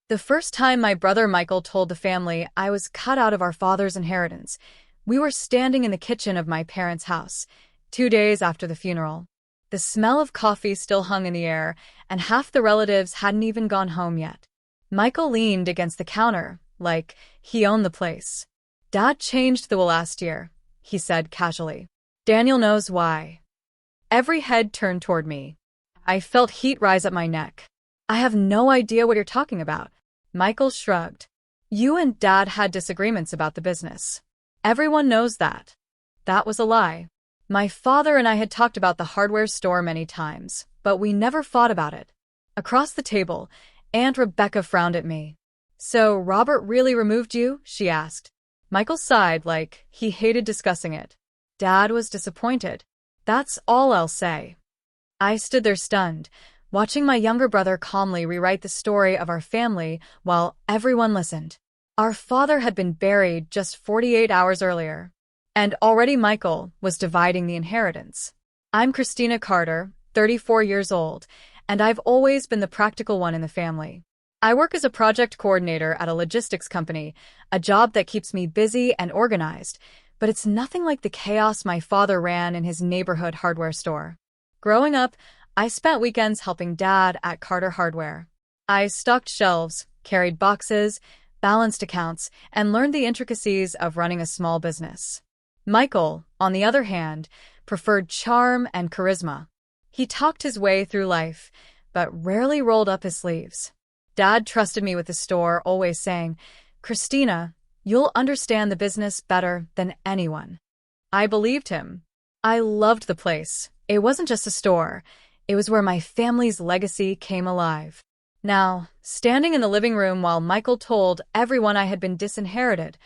The first time my brother Michael told the family I was cut out of our father's inheritance, we were standing in the kitchen of my parents' house, 2 days after the funeral. The smell of coffee still hung in the air, and half the relatives hadn't even gone home yet. Michael leaned against the counter, like he owned the place. "Dad changed the will last year," he said casually. "Daniel knows why." Every head turned toward me. I felt heat rise up my neck. "I have no idea what you're talking about." Michael shrugged. "You and Dad had disagreements about the business. Everyone knows that." That was a lie. My father and I had talked about the hardware store many times, but we never fought about it. Across the table, Aunt Rebecca frowned at me. "So Robert really removed you?" she asked. Michael sighed like he hated discussing it. Dad was disappointed. That's all I'll say. I stood there stunned, watching my younger brother calmly rewrite the story of our family while everyone listened. Our father had been buried just 48 hours earlier, and already Michael was dividing the inheritance. I'm Christina Carter, 34 years old, and I've always been the practical one in the family. I work as a project coordinator at a logistics company, a job that keeps me busy and organized, but it's nothing like the chaos my father ran in his neighborhood hardware store. Growing up, I spent weekends helping Dad at Carter Hardware. I stocked shelves, carried boxes, balanced accounts, and learned the intricacies of running a small business. Michael, on the other hand, preferred charm and charisma. He talked his way through life, but rarely rolled up his sleeves. Dad trusted me with the store, always saying, "Christina, you'll understand the business better than anyone." I believed him. I loved the place. It wasn't just a store. It was where my family's legacy came alive. Now, standing in the living room while Michael told everyone I had been disinherited,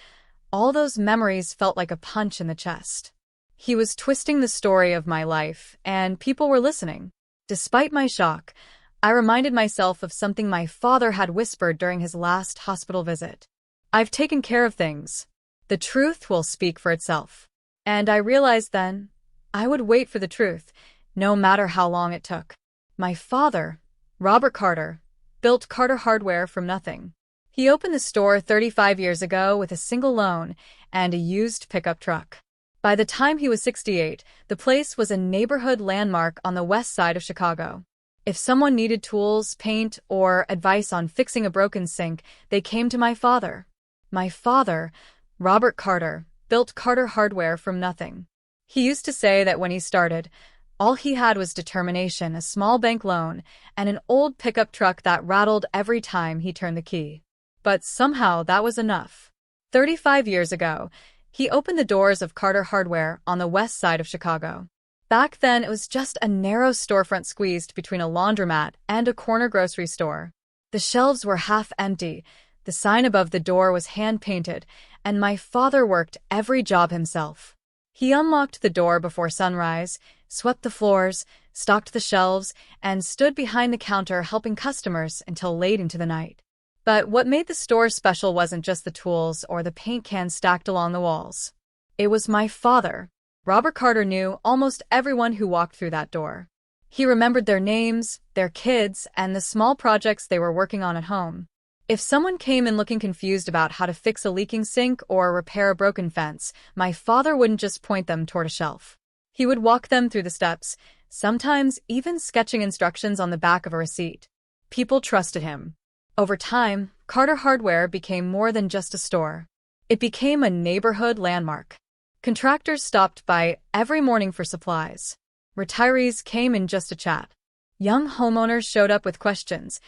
all those memories felt like a punch in the chest. He was twisting the story of my life, and people were listening. Despite my shock, I reminded myself of something my father had whispered during his last hospital visit. "I've taken care of things. The truth will speak for itself." And I realized then, I would wait for the truth, no matter how long it took. My father, Robert Carter, built Carter Hardware from nothing. He opened the store 35 years ago with a single loan and a used pickup truck. By the time he was 68, the place was a neighborhood landmark on the west side of Chicago. If someone needed tools, paint, or advice on fixing a broken sink, they came to my father. My father, Robert Carter, built Carter Hardware from nothing. He used to say that when he started, all he had was determination, a small bank loan, and an old pickup truck that rattled every time he turned the key. But somehow that was enough. 35 years ago, he opened the doors of Carter Hardware on the west side of Chicago. Back then, it was just a narrow storefront squeezed between a laundromat and a corner grocery store. The shelves were half empty, the sign above the door was hand-painted, and my father worked every job himself. He unlocked the door before sunrise, swept the floors, stocked the shelves, and stood behind the counter helping customers until late into the night. But what made the store special wasn't just the tools or the paint cans stacked along the walls. It was my father. Robert Carter knew almost everyone who walked through that door. He remembered their names, their kids, and the small projects they were working on at home. If someone came in looking confused about how to fix a leaking sink or repair a broken fence, my father wouldn't just point them toward a shelf. He would walk them through the steps, sometimes even sketching instructions on the back of a receipt. People trusted him. Over time, Carter Hardware became more than just a store. It became a neighborhood landmark. Contractors stopped by every morning for supplies. Retirees came in just to chat. Young homeowners showed up with questions,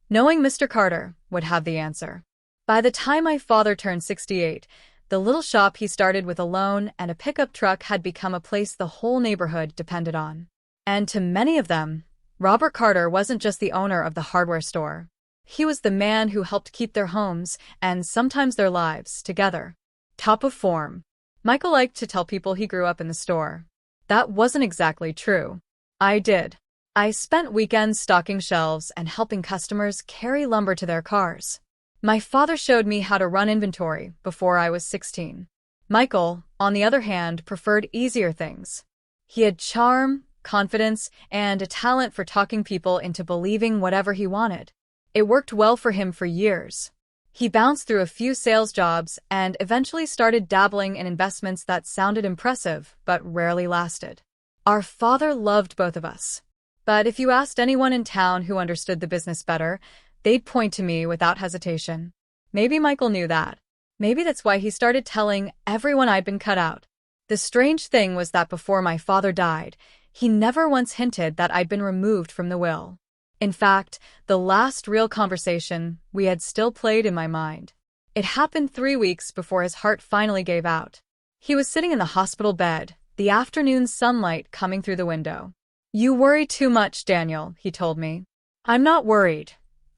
knowing Mr. Carter would have the answer. By the time my father turned 68, the little shop he started with a loan and a pickup truck had become a place the whole neighborhood depended on. And to many of them, Robert Carter wasn't just the owner of the hardware store. He was the man who helped keep their homes, and sometimes their lives, together. Top of form. Michael liked to tell people he grew up in the store. That wasn't exactly true. I did. I spent weekends stocking shelves and helping customers carry lumber to their cars. My father showed me how to run inventory before I was 16. Michael, on the other hand, preferred easier things. He had charm, confidence, and a talent for talking people into believing whatever he wanted. It worked well for him for years. He bounced through a few sales jobs and eventually started dabbling in investments that sounded impressive but rarely lasted. Our father loved both of us. But if you asked anyone in town who understood the business better, they'd point to me without hesitation. Maybe Michael knew that. Maybe that's why he started telling everyone I'd been cut out. The strange thing was that before my father died, he never once hinted that I'd been removed from the will. In fact, the last real conversation we had still played in my mind. It happened 3 weeks before his heart finally gave out. He was sitting in the hospital bed, the afternoon sunlight coming through the window. "You worry too much, Daniel," he told me. "I'm not worried,"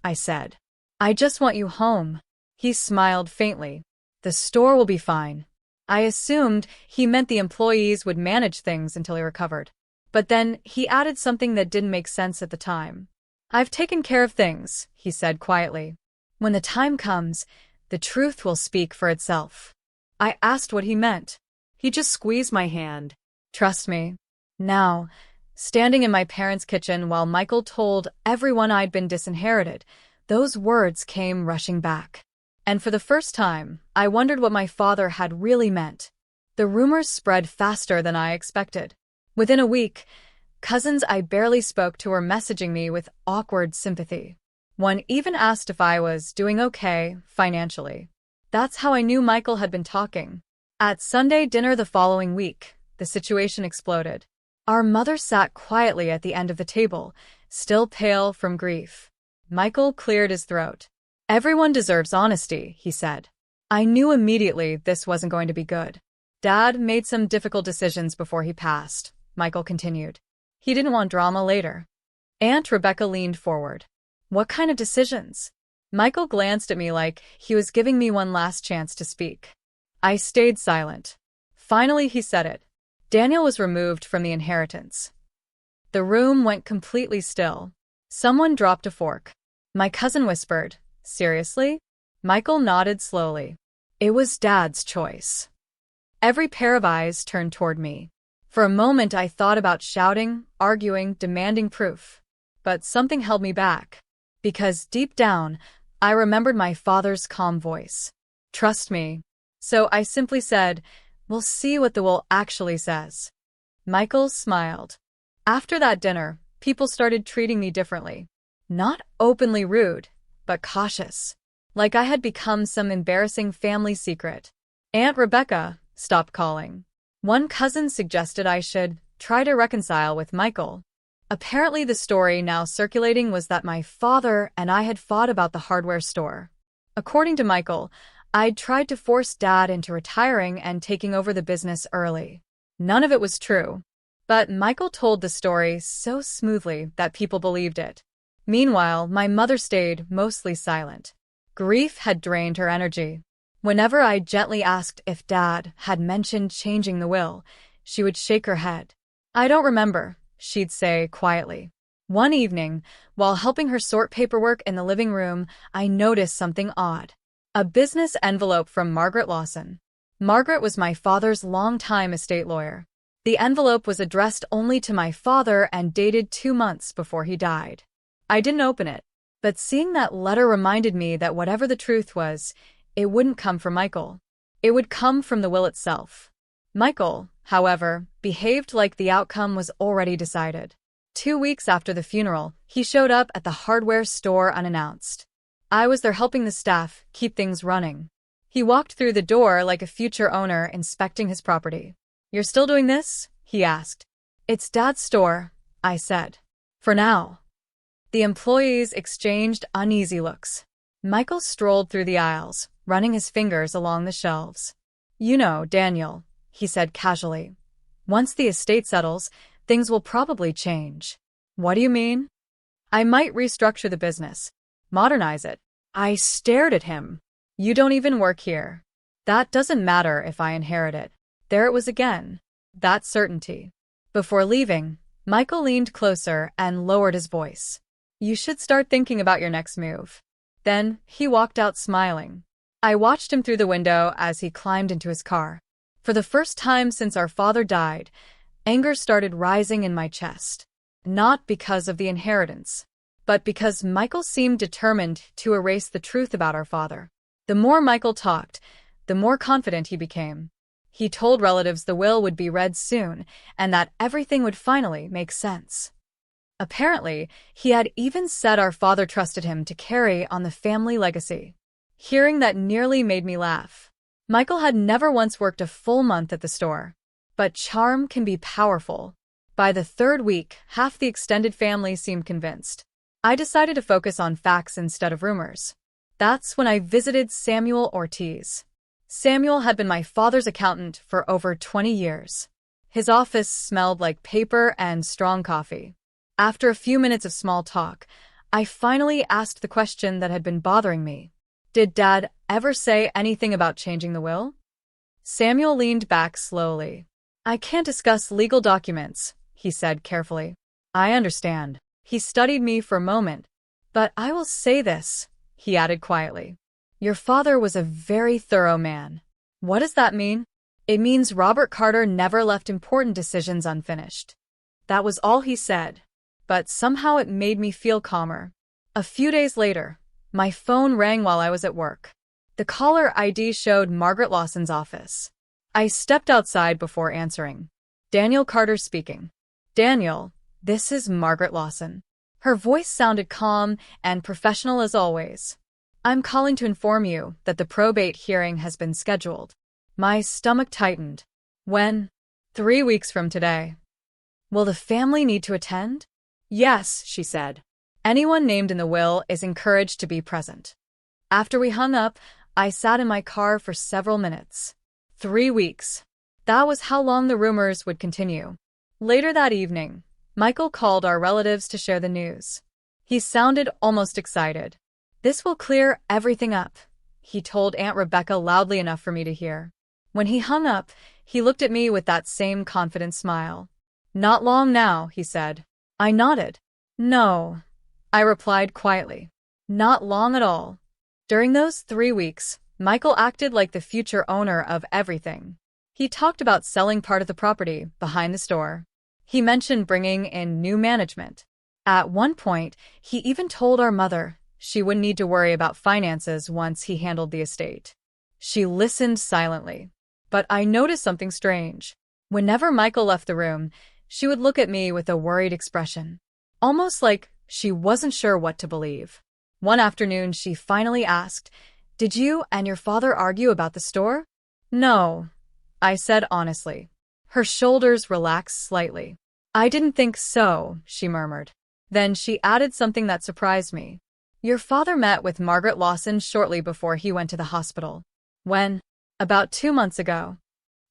I said. "I just want you home." He smiled faintly. "The store will be fine." I assumed he meant the employees would manage things until he recovered. But then he added something that didn't make sense at the time. "I've taken care of things," he said quietly. "When the time comes, the truth will speak for itself." I asked what he meant. He just squeezed my hand. "Trust me." Now, standing in my parents' kitchen while Michael told everyone I'd been disinherited, those words came rushing back. And for the first time, I wondered what my father had really meant. The rumors spread faster than I expected. Within a week, cousins I barely spoke to were messaging me with awkward sympathy. One even asked if I was doing okay financially. That's how I knew Michael had been talking. At Sunday dinner the following week, the situation exploded. Our mother sat quietly at the end of the table, still pale from grief. Michael cleared his throat. "Everyone deserves honesty," he said. I knew immediately this wasn't going to be good. "Dad made some difficult decisions before he passed," Michael continued. "He didn't want drama later." Aunt Rebecca leaned forward. "What kind of decisions?" Michael glanced at me like he was giving me one last chance to speak. I stayed silent. Finally he said it. Daniel was removed from the inheritance. The room went completely still. Someone dropped a fork. My cousin whispered, "Seriously?" Michael nodded slowly. It was Dad's choice. Every pair of eyes turned toward me. For a moment I thought about shouting, arguing, demanding proof. But something held me back. Because deep down, I remembered my father's calm voice. "Trust me." So I simply said, "We'll see what the will actually says." Michael smiled. After that dinner, people started treating me differently. Not openly rude, but cautious. Like I had become some embarrassing family secret. Aunt Rebecca stopped calling. One cousin suggested I should try to reconcile with Michael. Apparently the story now circulating was that my father and I had fought about the hardware store. According to Michael, I'd tried to force Dad into retiring and taking over the business early. None of it was true. But Michael told the story so smoothly that people believed it. Meanwhile, my mother stayed mostly silent. Grief had drained her energy. Whenever I gently asked if Dad had mentioned changing the will, she would shake her head. "I don't remember," she'd say quietly. One evening, while helping her sort paperwork in the living room, I noticed something odd. A business envelope from Margaret Lawson. Margaret was my father's longtime estate lawyer. The envelope was addressed only to my father and dated 2 months before he died. I didn't open it, but seeing that letter reminded me that whatever the truth was, it wouldn't come from Michael. It would come from the will itself. Michael, however, behaved like the outcome was already decided. 2 weeks after the funeral, he showed up at the hardware store unannounced. I was there helping the staff keep things running. He walked through the door like a future owner inspecting his property. "You're still doing this?" he asked. "It's Dad's store," I said. "For now." The employees exchanged uneasy looks. Michael strolled through the aisles, running his fingers along the shelves. "You know, Daniel," he said casually, "once the estate settles, things will probably change." "What do you mean?" "I might restructure the business. Modernize it." I stared at him. "You don't even work here." "That doesn't matter if I inherit it." There it was again. That certainty. Before leaving, Michael leaned closer and lowered his voice. "You should start thinking about your next move." Then he walked out smiling. I watched him through the window as he climbed into his car. For the first time since our father died, anger started rising in my chest. Not because of the inheritance, but because Michael seemed determined to erase the truth about our father. The more Michael talked, the more confident he became. He told relatives the will would be read soon and that everything would finally make sense. Apparently, he had even said our father trusted him to carry on the family legacy. Hearing that nearly made me laugh. Michael had never once worked a full month at the store. But charm can be powerful. By the third week, half the extended family seemed convinced. I decided to focus on facts instead of rumors. That's when I visited Samuel Ortiz. Samuel had been my father's accountant for over 20 years. His office smelled like paper and strong coffee. After a few minutes of small talk, I finally asked the question that had been bothering me. Did Dad ever say anything about changing the will? Samuel leaned back slowly. I can't discuss legal documents, he said carefully. I understand. He studied me for a moment. But I will say this, he added quietly. Your father was a very thorough man. What does that mean? It means Robert Carter never left important decisions unfinished. That was all he said. But somehow it made me feel calmer. A few days later, my phone rang while I was at work. The caller ID showed Margaret Lawson's office. I stepped outside before answering. Daniel Carter speaking. Daniel, this is Margaret Lawson. Her voice sounded calm and professional as always. I'm calling to inform you that the probate hearing has been scheduled. My stomach tightened. When? 3 weeks from today. Will the family need to attend? Yes, she said. Anyone named in the will is encouraged to be present. After we hung up, I sat in my car for several minutes. 3 weeks. That was how long the rumors would continue. Later that evening, Michael called our relatives to share the news. He sounded almost excited. This will clear everything up, he told Aunt Rebecca loudly enough for me to hear. When he hung up, he looked at me with that same confident smile. Not long now, he said. I nodded. No, I replied quietly. Not long at all. During those 3 weeks, Michael acted like the future owner of everything. He talked about selling part of the property behind the store. He mentioned bringing in new management. At one point, he even told our mother she wouldn't need to worry about finances once he handled the estate. She listened silently. But I noticed something strange. Whenever Michael left the room, she would look at me with a worried expression. Almost like she wasn't sure what to believe. One afternoon, she finally asked, Did you and your father argue about the store? No, I said honestly. Her shoulders relaxed slightly. I didn't think so, she murmured. Then she added something that surprised me. Your father met with Margaret Lawson shortly before he went to the hospital. When? About 2 months ago.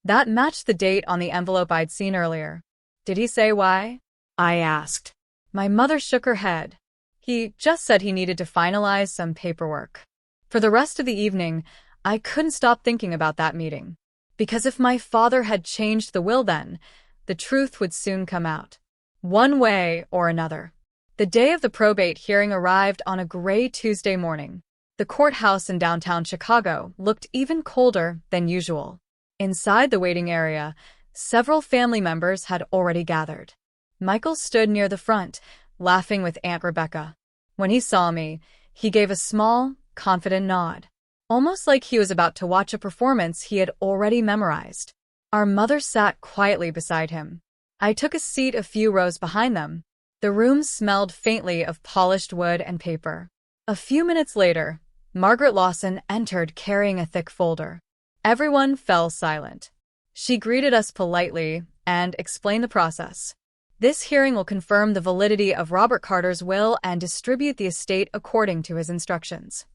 That matched the date on the envelope I'd seen earlier. Did he say why? I asked. My mother shook her head. He just said he needed to finalize some paperwork. For the rest of the evening, I couldn't stop thinking about that meeting. Because if my father had changed the will then, the truth would soon come out. One way or another. The day of the probate hearing arrived on a gray Tuesday morning. The courthouse in downtown Chicago looked even colder than usual. Inside the waiting area, several family members had already gathered. Michael stood near the front, laughing with Aunt Rebecca. When he saw me, he gave a small, confident nod, almost like he was about to watch a performance he had already memorized. Our mother sat quietly beside him. I took a seat a few rows behind them. The room smelled faintly of polished wood and paper. A few minutes later, Margaret Lawson entered carrying a thick folder. Everyone fell silent. She greeted us politely and explained the process. This hearing will confirm the validity of Robert Carter's will and distribute the estate according to his instructions.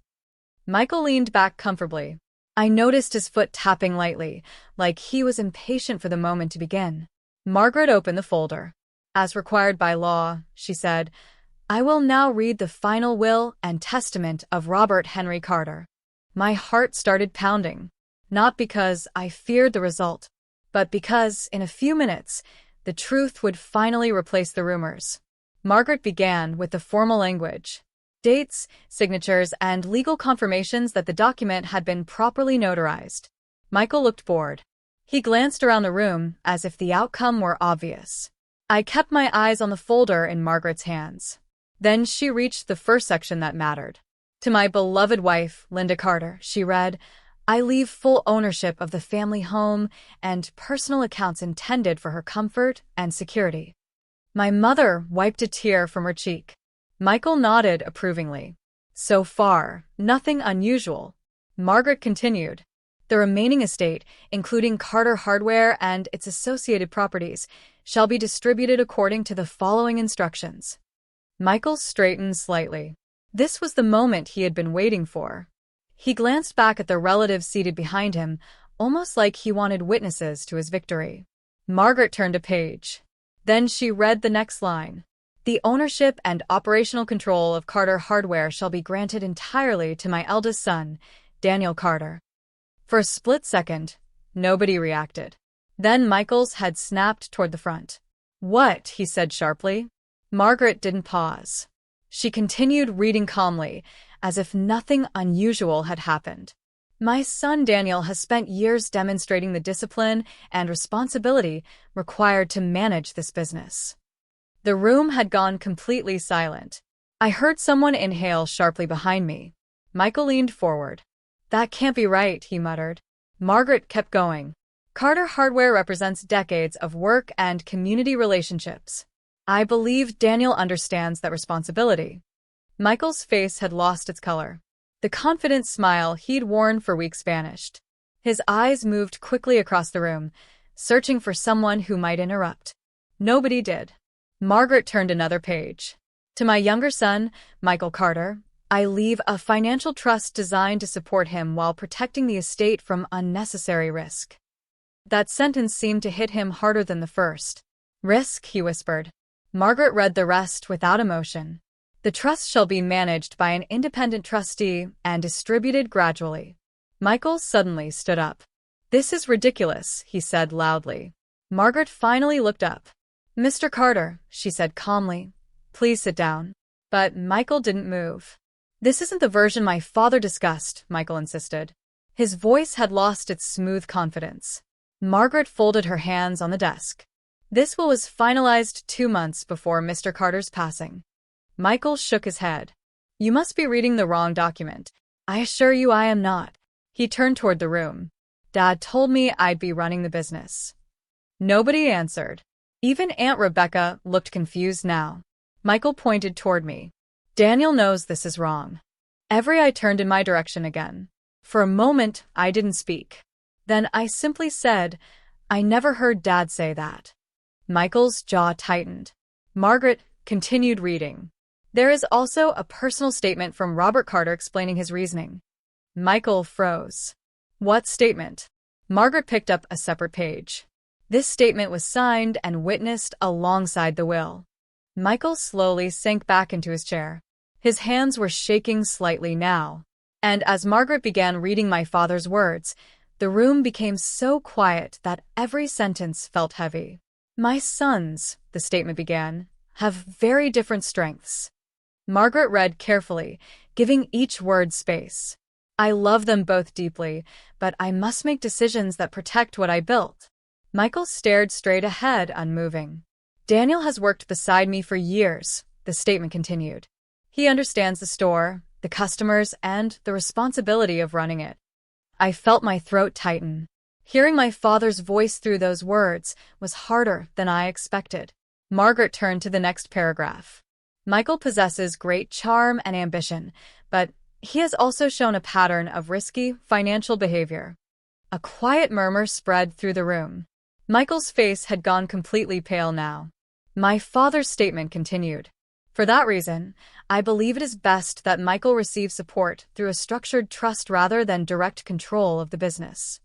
Michael leaned back comfortably. I noticed his foot tapping lightly, like he was impatient for the moment to begin. Margaret opened the folder. As required by law, she said, I will now read the final will and testament of Robert Henry Carter. My heart started pounding, not because I feared the result, but because, in a few minutes, the truth would finally replace the rumors. Margaret began with the formal language. Dates, signatures, and legal confirmations that the document had been properly notarized. Michael looked bored. He glanced around the room as if the outcome were obvious. I kept my eyes on the folder in Margaret's hands. Then she reached the first section that mattered. To my beloved wife, Linda Carter, she read, I leave full ownership of the family home and personal accounts intended for her comfort and security. My mother wiped a tear from her cheek. Michael nodded approvingly. So far, nothing unusual. Margaret continued. The remaining estate, including Carter Hardware and its associated properties, shall be distributed according to the following instructions. Michael straightened slightly. This was the moment he had been waiting for. He glanced back at the relatives seated behind him, almost like he wanted witnesses to his victory. Margaret turned a page. Then she read the next line. The ownership and operational control of Carter Hardware shall be granted entirely to my eldest son, Daniel Carter. For a split second, nobody reacted. Then Michael's head snapped toward the front. What? He said sharply. Margaret didn't pause. She continued reading calmly, as if nothing unusual had happened. My son Daniel has spent years demonstrating the discipline and responsibility required to manage this business. The room had gone completely silent. I heard someone inhale sharply behind me. Michael leaned forward. That can't be right, he muttered. Margaret kept going. Carter Hardware represents decades of work and community relationships. I believe Daniel understands that responsibility. Michael's face had lost its color. The confident smile he'd worn for weeks vanished. His eyes moved quickly across the room, searching for someone who might interrupt. Nobody did. Margaret turned another page. To my younger son, Michael Carter, I leave a financial trust designed to support him while protecting the estate from unnecessary risk. That sentence seemed to hit him harder than the first. Risk, he whispered. Margaret read the rest without emotion. The trust shall be managed by an independent trustee and distributed gradually. Michael suddenly stood up. This is ridiculous, he said loudly. Margaret finally looked up. Mr. Carter, she said calmly, please sit down. But Michael didn't move. This isn't the version my father discussed, Michael insisted. His voice had lost its smooth confidence. Margaret folded her hands on the desk. This will was finalized 2 months before Mr. Carter's passing. Michael shook his head. You must be reading the wrong document. I assure you I am not. He turned toward the room. Dad told me I'd be running the business. Nobody answered. Even Aunt Rebecca looked confused now. Michael pointed toward me. Daniel knows this is wrong. Every eye turned in my direction again. For a moment, I didn't speak. Then I simply said, I never heard Dad say that. Michael's jaw tightened. Margaret continued reading. There is also a personal statement from Robert Carter explaining his reasoning. Michael froze. What statement? Margaret picked up a separate page. This statement was signed and witnessed alongside the will. Michael slowly sank back into his chair. His hands were shaking slightly now. And as Margaret began reading my father's words, the room became so quiet that every sentence felt heavy. My sons, the statement began, have very different strengths. Margaret read carefully, giving each word space. I love them both deeply, but I must make decisions that protect what I built. Michael stared straight ahead, unmoving. Daniel has worked beside me for years, the statement continued. He understands the store, the customers, and the responsibility of running it. I felt my throat tighten. Hearing my father's voice through those words was harder than I expected. Margaret turned to the next paragraph. Michael possesses great charm and ambition, but he has also shown a pattern of risky financial behavior. A quiet murmur spread through the room. Michael's face had gone completely pale now. My father's statement continued. For that reason, I believe it is best that Michael receive support through a structured trust rather than direct control of the business.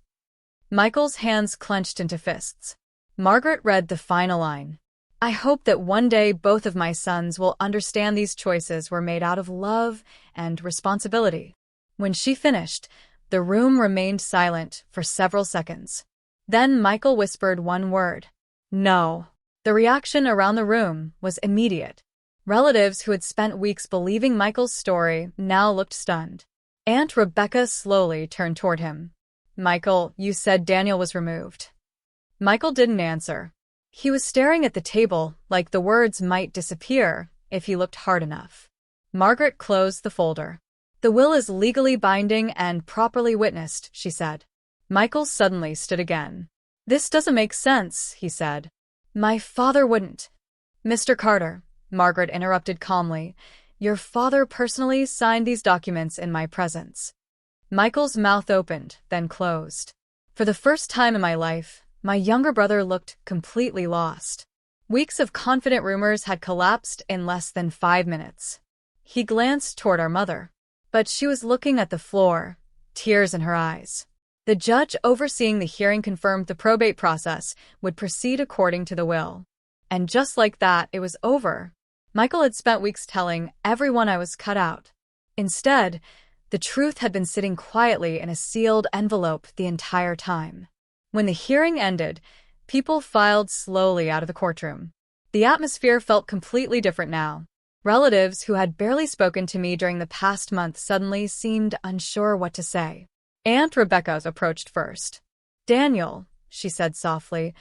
Michael's hands clenched into fists. Margaret read the final line. I hope that one day both of my sons will understand these choices were made out of love and responsibility. When she finished, the room remained silent for several seconds. Then Michael whispered one word. No. The reaction around the room was immediate. Relatives who had spent weeks believing Michael's story now looked stunned. Aunt Rebecca slowly turned toward him. Michael, you said Daniel was removed. Michael didn't answer. He was staring at the table like the words might disappear if he looked hard enough. Margaret closed the folder. "The will is legally binding and properly witnessed," she said. Michael suddenly stood again. "This doesn't make sense," he said. "My father wouldn't." "Mr. Carter," Margaret interrupted calmly, "your father personally signed these documents in my presence." Michael's mouth opened, then closed. For the first time in my life, my younger brother looked completely lost. Weeks of confident rumors had collapsed in less than 5 minutes. He glanced toward our mother, but she was looking at the floor, tears in her eyes. The judge overseeing the hearing confirmed the probate process would proceed according to the will. And just like that, it was over. Michael had spent weeks telling everyone I was cut out. Instead, the truth had been sitting quietly in a sealed envelope the entire time. When the hearing ended, people filed slowly out of the courtroom. The atmosphere felt completely different now. Relatives who had barely spoken to me during the past month suddenly seemed unsure what to say. Aunt Rebecca approached first. "Daniel," she said softly,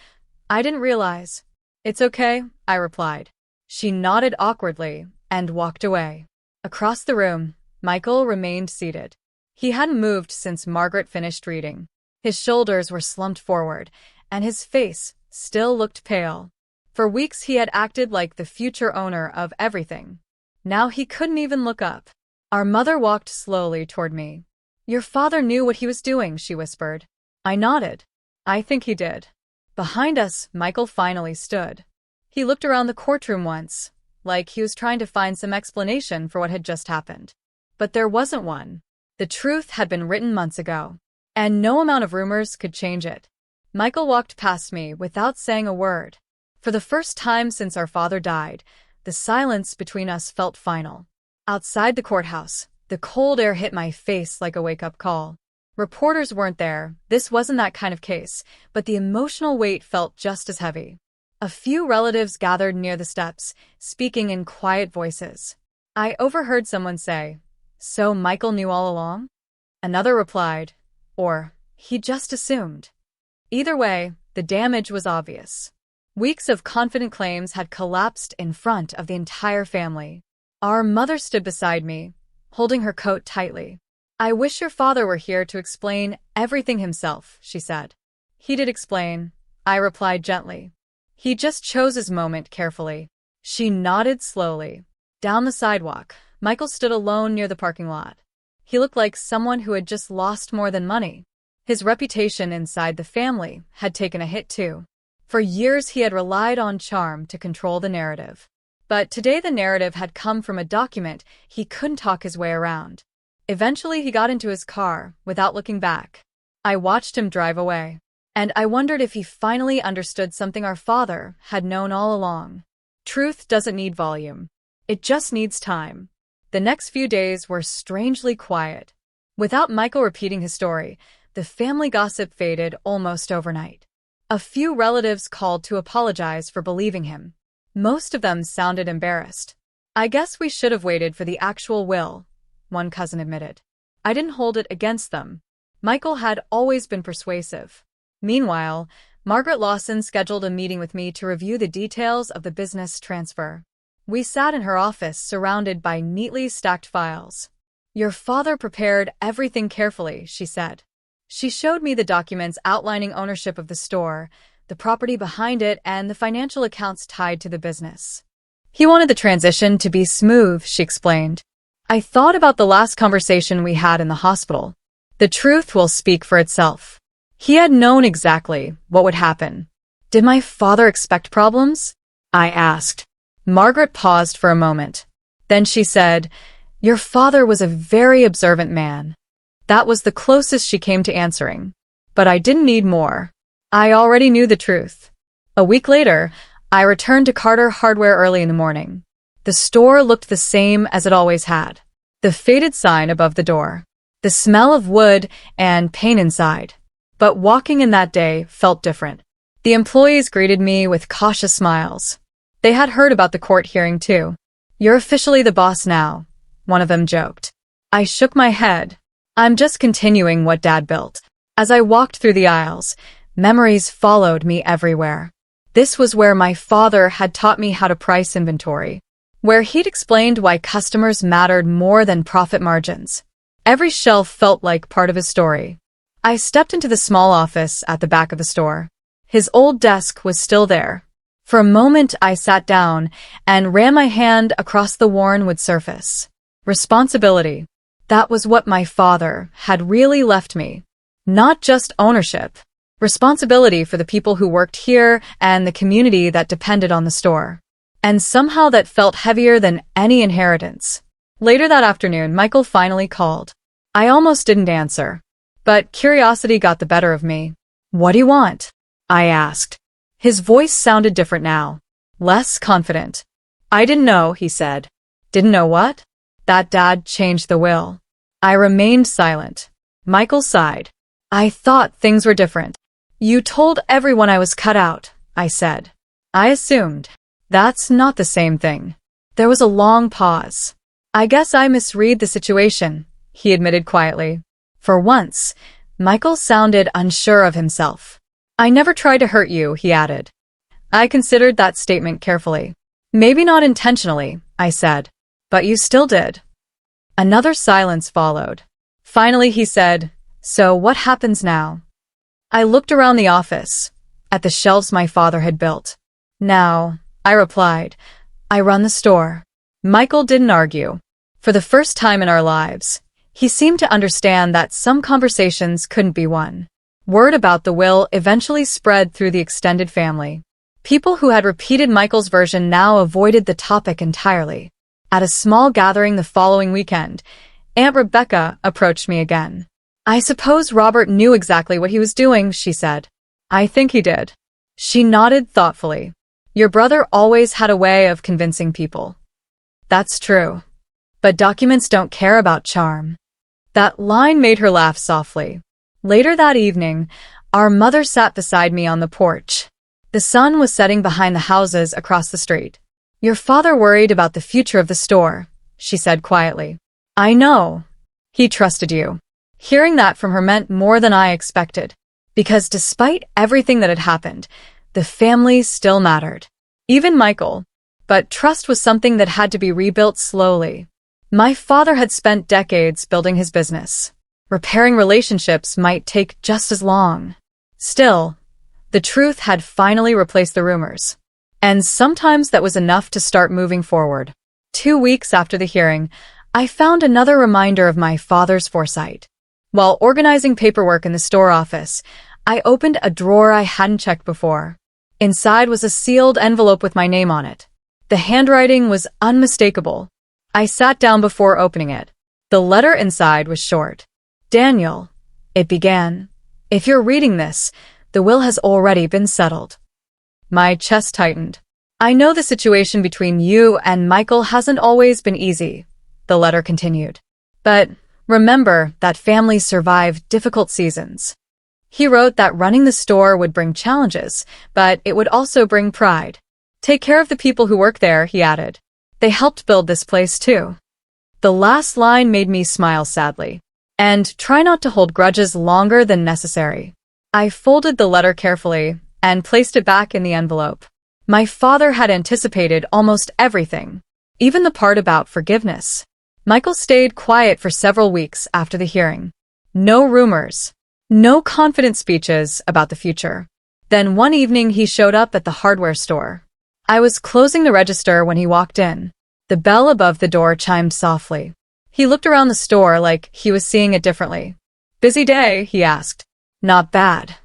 "I didn't realize." "It's okay," I replied. She nodded awkwardly and walked away. Across the room, Michael remained seated. He hadn't moved since Margaret finished reading. His shoulders were slumped forward, and his face still looked pale. For weeks he had acted like the future owner of everything. Now he couldn't even look up. Our mother walked slowly toward me. "Your father knew what he was doing," she whispered. I nodded. "I think he did." Behind us, Michael finally stood. He looked around the courtroom once, like he was trying to find some explanation for what had just happened. But there wasn't one. The truth had been written months ago, and no amount of rumors could change it. Michael walked past me without saying a word. For the first time since our father died, the silence between us felt final. Outside the courthouse, the cold air hit my face like a wake-up call. Reporters weren't there, this wasn't that kind of case, but the emotional weight felt just as heavy. A few relatives gathered near the steps, speaking in quiet voices. I overheard someone say, "So Michael knew all along?" Another replied, or, "He just assumed." Either way, the damage was obvious. Weeks of confident claims had collapsed in front of the entire family. Our mother stood beside me, holding her coat tightly. "I wish your father were here to explain everything himself," she said. "He did explain," I replied gently. "He just chose his moment carefully." She nodded slowly. Down the sidewalk, Michael stood alone near the parking lot. He looked like someone who had just lost more than money. His reputation inside the family had taken a hit too. For years he had relied on charm to control the narrative. But today the narrative had come from a document he couldn't talk his way around. Eventually he got into his car, without looking back. I watched him drive away, and I wondered if he finally understood something our father had known all along. Truth doesn't need volume. It just needs time. The next few days were strangely quiet. Without Michael repeating his story, the family gossip faded almost overnight. A few relatives called to apologize for believing him. Most of them sounded embarrassed. "I guess we should have waited for the actual will," one cousin admitted. I didn't hold it against them. Michael had always been persuasive. Meanwhile, Margaret Lawson scheduled a meeting with me to review the details of the business transfer. We sat in her office surrounded by neatly stacked files. "Your father prepared everything carefully," she said. She showed me the documents outlining ownership of the store, the property behind it, and the financial accounts tied to the business. "He wanted the transition to be smooth," she explained. "I thought about the last conversation we had in the hospital. The truth will speak for itself. He had known exactly what would happen." "Did my father expect problems?" I asked. Margaret paused for a moment. Then she said, "Your father was a very observant man." That was the closest she came to answering. But I didn't need more. I already knew the truth. A week later, I returned to Carter Hardware early in the morning. The store looked the same as it always had. The faded sign above the door. The smell of wood and paint inside. But walking in that day felt different. The employees greeted me with cautious smiles. They had heard about the court hearing too. "You're officially the boss now," one of them joked. I shook my head. "I'm just continuing what Dad built." As I walked through the aisles, memories followed me everywhere. This was where my father had taught me how to price inventory. where he'd explained why customers mattered more than profit margins. Every shelf felt like part of his story. I stepped into the small office at the back of the store. His old desk was still there. For a moment, I sat down and ran my hand across the worn wood surface. Responsibility. That was what my father had really left me. Not just ownership. Responsibility for the people who worked here and the community that depended on the store. And somehow that felt heavier than any inheritance. Later that afternoon, Michael finally called. I almost didn't answer. But curiosity got the better of me. "What do you want?" I asked. His voice sounded different now. Less confident. "I didn't know," he said. "Didn't know what?" "That Dad changed the will." I remained silent. Michael sighed. "I thought things were different." "You told everyone I was cut out," I said. "I assumed." "That's not the same thing." There was a long pause. "I guess I misread the situation," he admitted quietly. For once, Michael sounded unsure of himself. "I never tried to hurt you," he added. I considered that statement carefully. "Maybe not intentionally," I said. "But you still did." Another silence followed. Finally, he said, "So what happens now?" I looked around the office, at the shelves my father had built. "Now," I replied, "I run the store." Michael didn't argue. For the first time in our lives, he seemed to understand that some conversations couldn't be won. Word about the will eventually spread through the extended family. People who had repeated Michael's version now avoided the topic entirely. At a small gathering the following weekend, Aunt Rebecca approached me again. "I suppose Robert knew exactly what he was doing," she said. "I think he did." She nodded thoughtfully. "Your brother always had a way of convincing people." "That's true. But documents don't care about charm." That line made her laugh softly. Later that evening, our mother sat beside me on the porch. The sun was setting behind the houses across the street. "Your father worried about the future of the store," she said quietly. "I know. He trusted you." Hearing that from her meant more than I expected, because despite everything that had happened, the family still mattered. Even Michael. But trust was something that had to be rebuilt slowly. My father had spent decades building his business. Repairing relationships might take just as long. Still, the truth had finally replaced the rumors. And sometimes that was enough to start moving forward. 2 weeks after the hearing, I found another reminder of my father's foresight. While organizing paperwork in the store office, I opened a drawer I hadn't checked before. Inside was a sealed envelope with my name on it. The handwriting was unmistakable. I sat down before opening it. The letter inside was short. "Daniel," it began, "if you're reading this, the will has already been settled." My chest tightened. "I know the situation between you and Michael hasn't always been easy," the letter continued. "But remember that families survive difficult seasons." He wrote that running the store would bring challenges, but it would also bring pride. "Take care of the people who work there," he added. "They helped build this place too." The last line made me smile sadly. "And try not to hold grudges longer than necessary." I folded the letter carefully and placed it back in the envelope. My father had anticipated almost everything, even the part about forgiveness. Michael stayed quiet for several weeks after the hearing. No rumors. No confident speeches about the future. Then one evening he showed up at the hardware store. I was closing the register when he walked in. The bell above the door chimed softly. He looked around the store like he was seeing it differently. "Busy day?" he asked. "Not bad."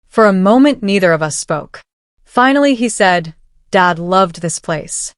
For a moment, neither of us spoke. Finally, he said, "Dad loved this place."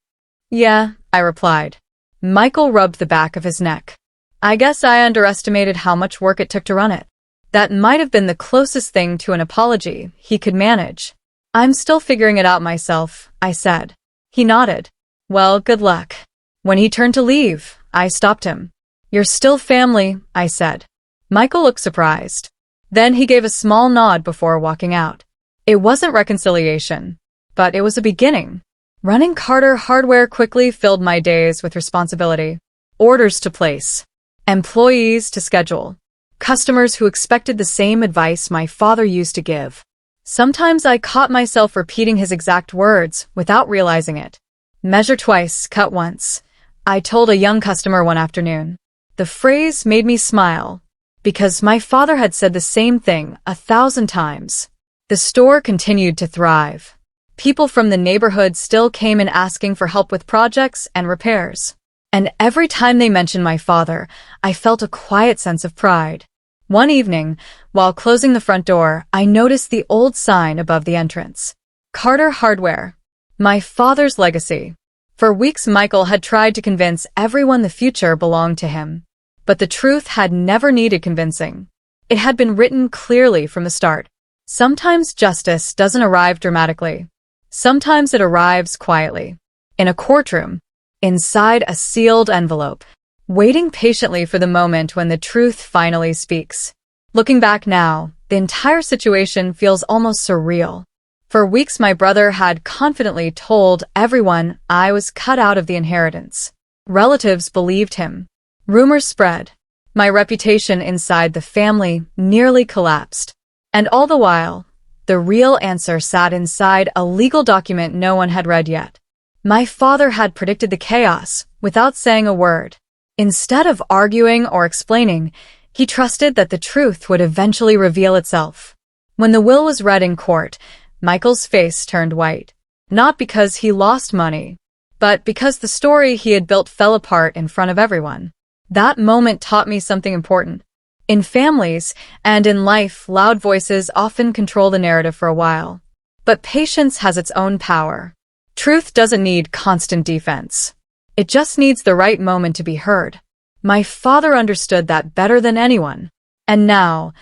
"Yeah," I replied. Michael rubbed the back of his neck. "I guess I underestimated how much work it took to run it." That might have been the closest thing to an apology he could manage. "I'm still figuring it out myself," I said. He nodded. "Well, good luck." When he turned to leave, I stopped him. "You're still family," I said. Michael looked surprised. Then he gave a small nod before walking out. It wasn't reconciliation, but it was a beginning. Running Carter Hardware quickly filled my days with responsibility. Orders to place. Employees to schedule. Customers who expected the same advice my father used to give. Sometimes I caught myself repeating his exact words without realizing it. Measure twice, cut once, I told a young customer one afternoon. The phrase made me smile, because my father had said the same thing 1,000 times. The store continued to thrive. People from the neighborhood still came in asking for help with projects and repairs. And every time they mentioned my father, I felt a quiet sense of pride. One evening, while closing the front door, I noticed the old sign above the entrance. Carter Hardware. My father's legacy. For weeks, Michael had tried to convince everyone the future belonged to him. But the truth had never needed convincing. It had been written clearly from the start. Sometimes justice doesn't arrive dramatically. Sometimes it arrives quietly. In a courtroom, inside a sealed envelope, waiting patiently for the moment when the truth finally speaks. Looking back now, the entire situation feels almost surreal. For weeks, my brother had confidently told everyone I was cut out of the inheritance. Relatives believed him. Rumors spread. My reputation inside the family nearly collapsed. And all the while, the real answer sat inside a legal document no one had read yet. My father had predicted the chaos without saying a word. Instead of arguing or explaining, he trusted that the truth would eventually reveal itself. When the will was read in court, Michael's face turned white. Not because he lost money, but because the story he had built fell apart in front of everyone. That moment taught me something important. In families and in life, loud voices often control the narrative for a while. But patience has its own power. Truth doesn't need constant defense. It just needs the right moment to be heard. My father understood that better than anyone. And now,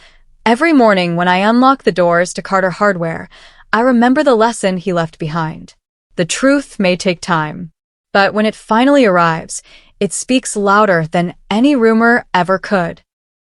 every morning when I unlock the doors to Carter Hardware, I remember the lesson he left behind. The truth may take time, but when it finally arrives, it speaks louder than any rumor ever could.